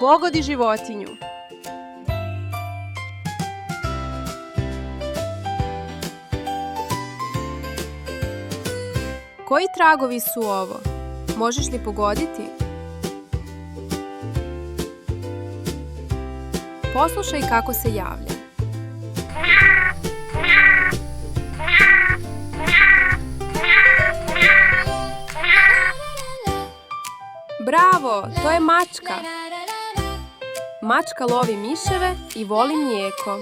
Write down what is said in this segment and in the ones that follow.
Pogodi životinju. Koji tragovi su ovo? Možeš li pogoditi? Poslušaj kako se javlja. Bravo, to je mačka. Mačka lovi miševe i voli mlijeko.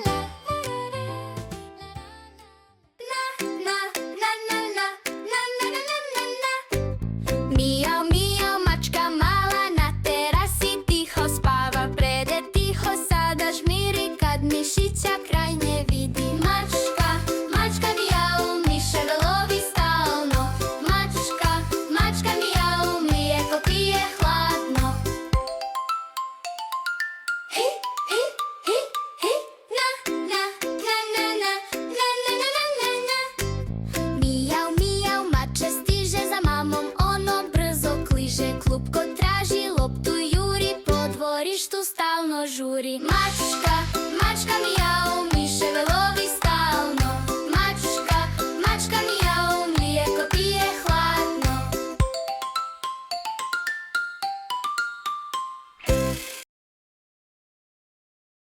Mijau, mijau, mačka mala na terasi tiho spava. Prede tiho sada žmiri kad mišića kraj nje vidi. Mačka, mačka mijau, miševe lovi stalno. Mačka, mačka mijau, mlijeko pije hladno. Hi, hi, hi, hi, na, na, na, na, na, na, na, na, na, na, na. Mijau, mijau, mače stiže za mamom, ono brzo kliže. Klupko traži, loptu juri, po dvorištu stalno žuri. Mačka, mačka mijau,